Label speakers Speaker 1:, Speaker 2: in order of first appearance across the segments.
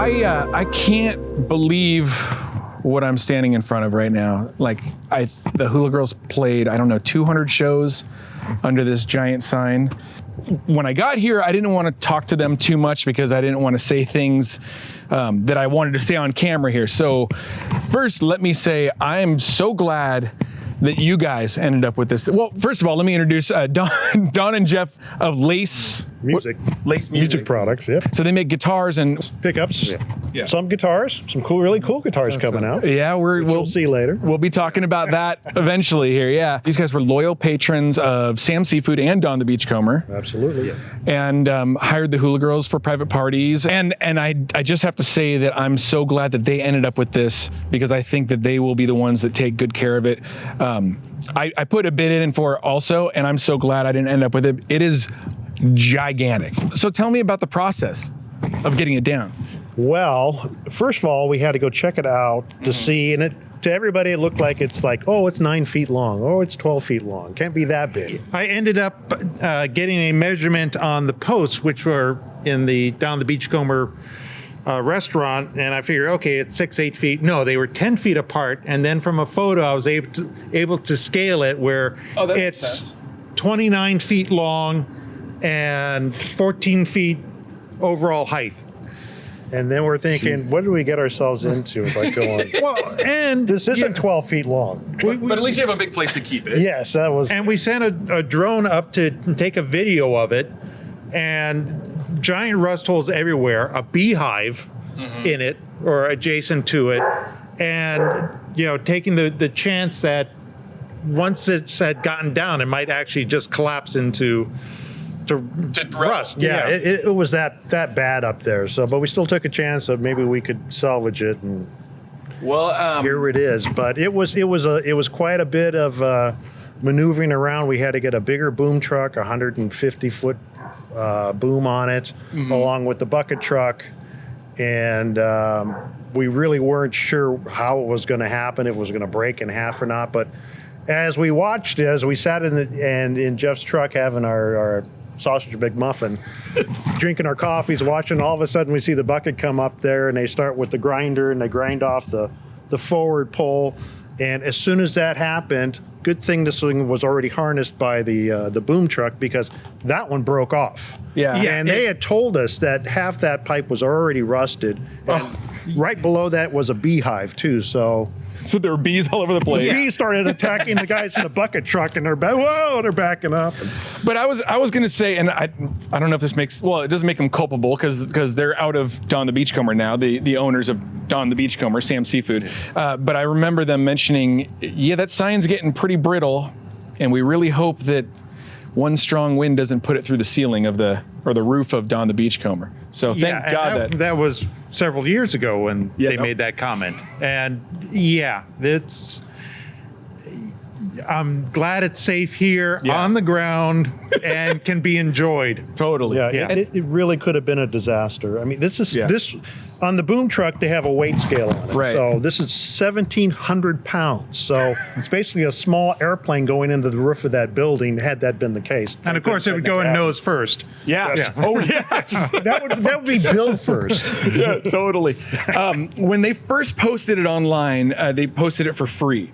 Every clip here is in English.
Speaker 1: I can't believe what I'm standing in front of right now. Like, the Hula Girls played, I don't know, 200 shows under this giant sign. When I got here, I didn't want to talk to them too much because I didn't want to say things that I wanted to say on camera here. So first, let me say I am so glad that you guys ended up with this. Well, first of all, let me introduce Don and Jeff of Lace
Speaker 2: Music products, yeah.
Speaker 1: So they make guitars and
Speaker 2: pickups. Yeah. Some guitars, some really cool guitars coming out.
Speaker 1: Yeah,
Speaker 2: we'll see later.
Speaker 1: We'll be talking about that eventually here. Yeah, these guys were loyal patrons of Sam Seafood and Don the Beachcomber.
Speaker 2: Absolutely, yes.
Speaker 1: And hired the Hula Girls for private parties. And I just have to say that I'm so glad that they ended up with this because I think that they will be the ones that take good care of it. I put a bid in for it also, and I'm so glad I didn't end up with it. It is gigantic. So tell me about the process of getting it down.
Speaker 2: Well, first of all, we had to go check it out to see, and to everybody it looked like it's 9 feet long, oh, it's 12 feet long. Can't be that big.
Speaker 3: I ended up getting a measurement on the posts, which were down the Beachcomber restaurant, and I figured, okay, it's 6-8 feet. No, they were 10 feet apart, and then from a photo, I was able to scale it where it's 29 feet long and 14 feet overall height.
Speaker 2: And then we're thinking, what did we get ourselves into? It's like going,
Speaker 3: well, and
Speaker 2: this isn't 12 feet long.
Speaker 1: But at least you have a big place to keep it.
Speaker 2: Yes, that was.
Speaker 3: And we sent a drone up to take a video of it, and giant rust holes everywhere, a beehive in it or adjacent to it, and taking the chance that once it's had gotten down, it might actually just collapse into rust.
Speaker 2: Yeah, it was that bad up there. So, but we still took a chance that maybe we could salvage it, and here it is. But it was quite a bit of maneuvering around. We had to get a bigger boom truck, 150-foot boom on it, along with the bucket truck, and we really weren't sure how it was going to happen, if it was going to break in half or not. But as we watched it, as we sat in Jeff's truck having our sausage McMuffin, drinking our coffees, watching, all of a sudden we see the bucket come up there, and they start with the grinder, and they grind off the forward pole. And as soon as that happened, good thing this thing was already harnessed by the boom truck, because that one broke off.
Speaker 1: Yeah.
Speaker 2: And they had told us that half that pipe was already rusted. And right below that was a beehive too. So
Speaker 1: there were bees all over the place.
Speaker 2: Bees started attacking the guys in the bucket truck, and they're backing up.
Speaker 1: But I was going to say, and I don't know if this it doesn't make them culpable because they're out of Don the Beachcomber now, the owners of Don the Beachcomber, Sam Seafood. But I remember them mentioning, that sign's getting pretty brittle, and we really hope that one strong wind doesn't put it through the ceiling of the roof of Don the Beachcomber. So thank God
Speaker 3: that was several years ago when they made that comment. And I'm glad it's safe here on the ground and can be enjoyed.
Speaker 1: Totally.
Speaker 2: Yeah. It really could have been a disaster. I mean, this on the boom truck, they have a weight scale on it.
Speaker 1: Right.
Speaker 2: So this is 1,700 pounds. So it's basically a small airplane going into the roof of that building, had that been the case.
Speaker 3: And of course, it would go in nose first.
Speaker 1: Yes. Oh, yes.
Speaker 2: that would be billed first.
Speaker 1: Yeah, totally. When they first posted it online, they posted it for free.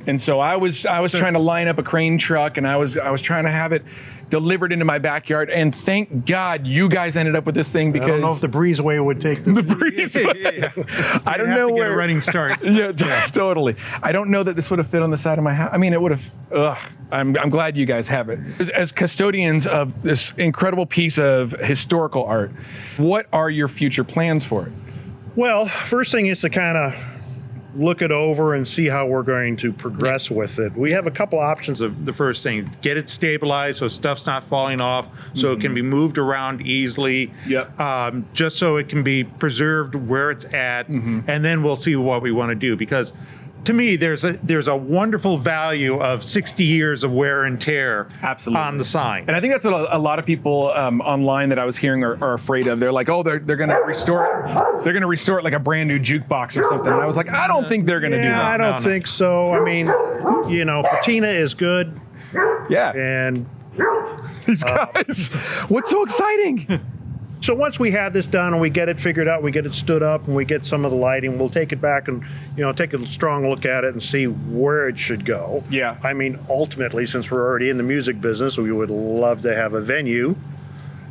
Speaker 1: And so I was trying to line up a crane truck, and I was trying to have it delivered into my backyard. And thank God you guys ended up with this thing, because
Speaker 2: I don't know if the Breezeway would take the
Speaker 1: Breezeway. I don't know where
Speaker 3: get a running start.
Speaker 1: Totally. I don't know that this would have fit on the side of my house. I mean, it would have. I'm glad you guys have it. As custodians of this incredible piece of historical art, what are your future plans for it?
Speaker 2: Well, first thing is to kind of look it over and see how we're going to progress with it. We have a couple options.
Speaker 3: The first thing, get it stabilized so stuff's not falling off, so it can be moved around easily, just so it can be preserved where it's at, and then we'll see what we want to do. Because to me, there's a wonderful value of 60 years of wear and tear on the sign.
Speaker 1: And I think that's what a lot of people online that I was hearing are afraid of. They're like, oh, they're going to restore it. They're going to restore it like a brand new jukebox or something. And I was like, I don't think they're going to do that.
Speaker 2: I don't think so. I mean, patina is good.
Speaker 1: Yeah.
Speaker 2: And
Speaker 1: these guys, what's so exciting?
Speaker 2: So once we have this done and we get it figured out, we get it stood up and we get some of the lighting, we'll take it back and, take a strong look at it and see where it should go.
Speaker 1: Yeah.
Speaker 2: I mean, ultimately, since we're already in the music business, we would love to have a venue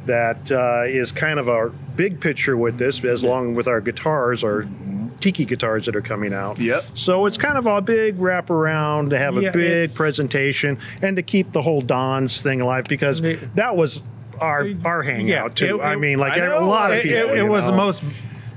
Speaker 2: that is kind of our big picture with this, as long with our guitars, our tiki guitars that are coming out.
Speaker 1: Yep.
Speaker 2: So it's kind of a big wraparound to have a big presentation and to keep the whole Don's thing alive, because that was our hangout too. A lot of people.
Speaker 3: It was the most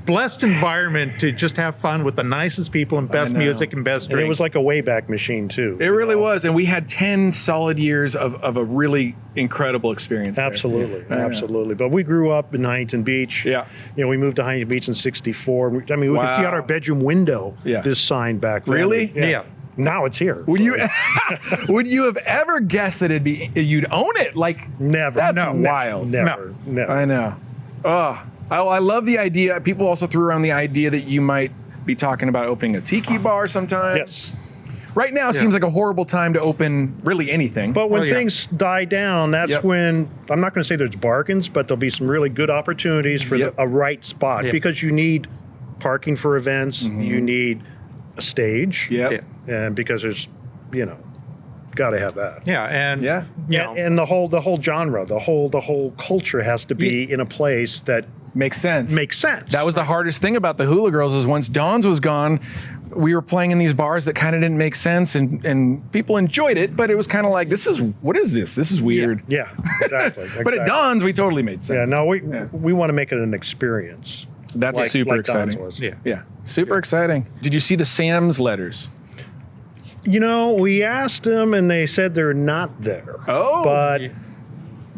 Speaker 3: blessed environment to just have fun with the nicest people and best music and best drinks.
Speaker 2: And it was like a Wayback Machine too.
Speaker 1: It really was, and we had 10 solid years of a really incredible experience there.
Speaker 2: Absolutely. But we grew up in Huntington Beach.
Speaker 1: Yeah.
Speaker 2: We moved to Huntington Beach in '64. We could see out our bedroom window this sign back then.
Speaker 1: Really?
Speaker 2: Yeah. Now it's here.
Speaker 1: Would you have ever guessed that you'd own it? Like,
Speaker 2: never.
Speaker 1: That's wild.
Speaker 2: Never.
Speaker 1: I know. Oh, I love the idea. People also threw around the idea that you might be talking about opening a tiki bar sometime.
Speaker 2: Yes.
Speaker 1: Right now it seems like a horrible time to open really anything.
Speaker 2: But when things die down, that's when, I'm not going to say there's bargains, but there'll be some really good opportunities for a right spot, because you need parking for events, you need a stage, and because there's, got to have that.
Speaker 3: Yeah, and
Speaker 2: and the whole genre, the whole culture has to be in a place that
Speaker 1: makes sense.
Speaker 2: That
Speaker 1: was the hardest thing about the Hula Girls, is once Dawn's was gone, we were playing in these bars that kind of didn't make sense, and people enjoyed it, but it was kind of like, what is this? This is weird.
Speaker 2: Yeah, exactly.
Speaker 1: But at Dawn's, we totally made sense.
Speaker 2: Yeah, no, we want to make it an experience.
Speaker 1: That's super exciting. Yeah, super exciting. Did you see the Sam's letters?
Speaker 2: We asked them and they said they're not there.
Speaker 1: Oh,
Speaker 2: but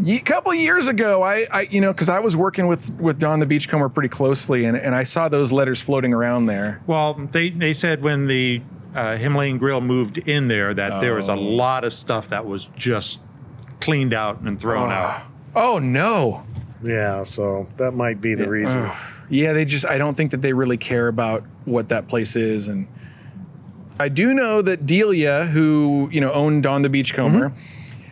Speaker 1: a couple of years ago, I because I was working with Don the Beachcomber pretty closely, and I saw those letters floating around there.
Speaker 3: Well, they said when the Himalayan Grill moved in there that there was a lot of stuff that was just cleaned out and thrown out.
Speaker 1: Oh no.
Speaker 2: Yeah, so that might be the reason.
Speaker 1: Yeah, I don't think that they really care about what that place is. And I do know that Delia, who, owned Don the Beachcomber,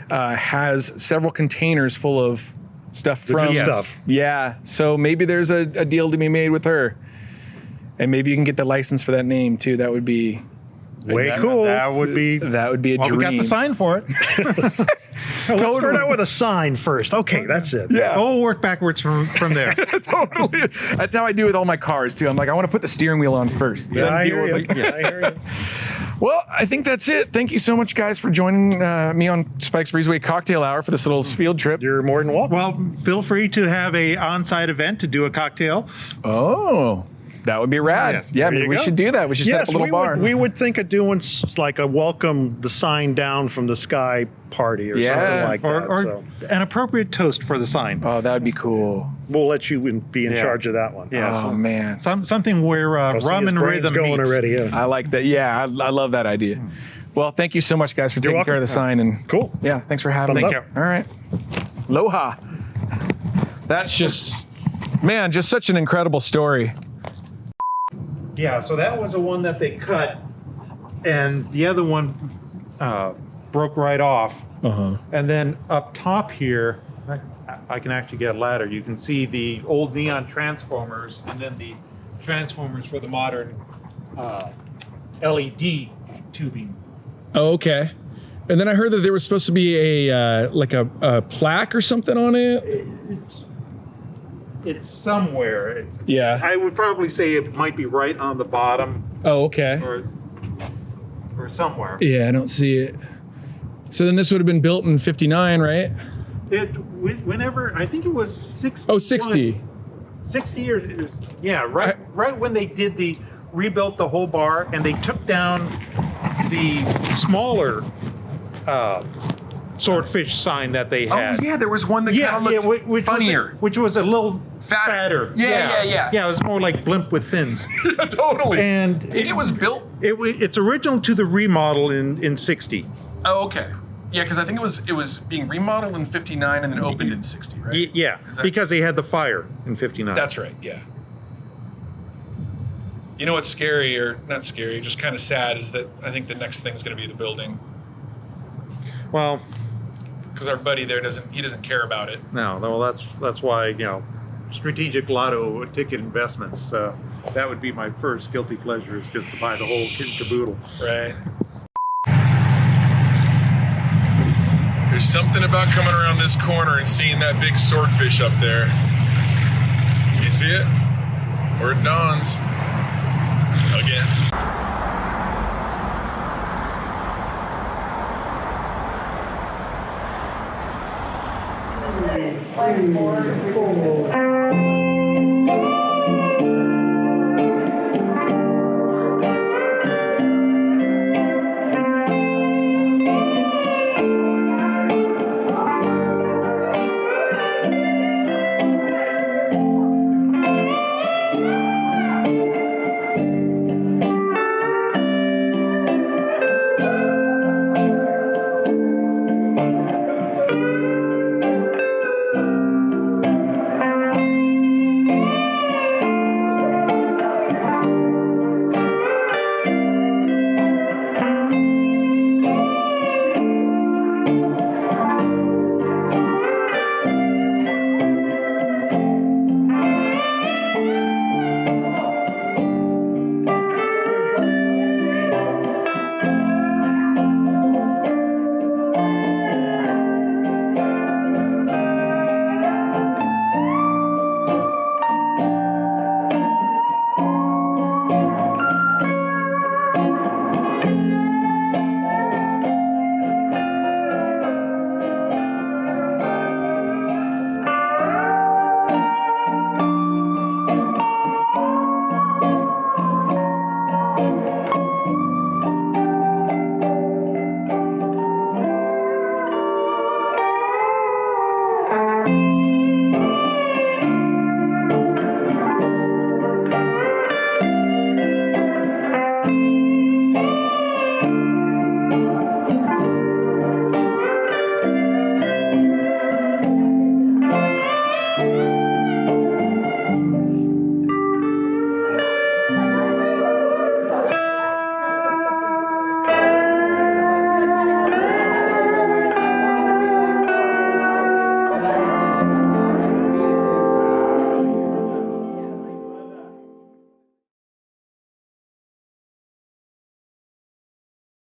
Speaker 1: has several containers full of stuff from
Speaker 2: stuff.
Speaker 1: Yeah, so maybe there's a deal to be made with her. And maybe you can get the license for that name too. That would be
Speaker 2: cool.
Speaker 3: That would be
Speaker 1: a dream.
Speaker 3: We got the sign for it.
Speaker 2: Let's start out with a sign first. Okay, that's it.
Speaker 1: Yeah.
Speaker 3: We'll work backwards from there.
Speaker 1: Totally. That's how I do with all my cars too. I'm like, I want to put the steering wheel on first.
Speaker 2: Yeah, I hear you.
Speaker 1: Well, I think that's it. Thank you so much, guys, for joining me on Spike's Breezeway Cocktail Hour for this little field trip.
Speaker 2: You're more than welcome.
Speaker 3: Well, feel free to have a on-site event to do a cocktail.
Speaker 1: Oh, that would be rad.
Speaker 2: Yes,
Speaker 1: yeah, maybe we should do that. We should set up a little bar.
Speaker 2: We would think of doing like a welcome the sign down from the sky party or something like that.
Speaker 3: Or an appropriate toast for the sign.
Speaker 1: Oh, that would be cool.
Speaker 2: We'll let you be in charge of that one.
Speaker 3: Yeah.
Speaker 1: Oh, man.
Speaker 3: Something where rum and rhythm
Speaker 2: going
Speaker 3: meets.
Speaker 2: already. Yeah.
Speaker 1: I like that. Yeah, I love that idea. Well, thank you so much, guys, for taking care of the sign. And
Speaker 2: cool.
Speaker 1: Yeah, thanks for having me.
Speaker 3: Thank you.
Speaker 1: All right. Aloha. That's just such an incredible story.
Speaker 3: Yeah, so that was the one that they cut, and the other one broke right off. And then up top here, I can actually get a ladder. You can see the old neon transformers, and then the transformers for the modern LED tubing.
Speaker 1: Oh, okay. And then I heard that there was supposed to be a plaque or something on it.
Speaker 3: It's somewhere.
Speaker 1: Yeah.
Speaker 3: I would probably say it might be right on the bottom.
Speaker 1: Oh, okay.
Speaker 3: Or somewhere.
Speaker 1: Yeah, I don't see it. So then this would have been built in 59, right?
Speaker 3: Whenever, I think it was 60.
Speaker 1: Oh, 60.
Speaker 3: 60 years. Right when they rebuilt the whole bar, and they took down the smaller swordfish sign that they had.
Speaker 1: Oh, yeah, there was one that kind of looked funnier.
Speaker 3: Which was a little fatter.
Speaker 1: Yeah.
Speaker 3: Yeah, it was more like blimp with fins.
Speaker 1: Yeah, totally.
Speaker 3: And
Speaker 1: I think it was built.
Speaker 3: It's original to the remodel in 60.
Speaker 1: Oh, okay. Yeah, because I think it was being remodeled in 59 and then opened in 60, right?
Speaker 3: Yeah, because they had the fire in 59.
Speaker 1: That's right, yeah. You know what's scary, or not scary, just kind of sad, is that I think the next thing's going to be the building.
Speaker 3: Well,
Speaker 1: because our buddy there doesn't care about it.
Speaker 3: No, well, that's why, strategic lotto ticket investments. That would be my first guilty pleasure, is just to buy the whole kit and caboodle.
Speaker 1: Right. There's something about coming around this corner and seeing that big swordfish up there. You see it? Or it dawns. Again.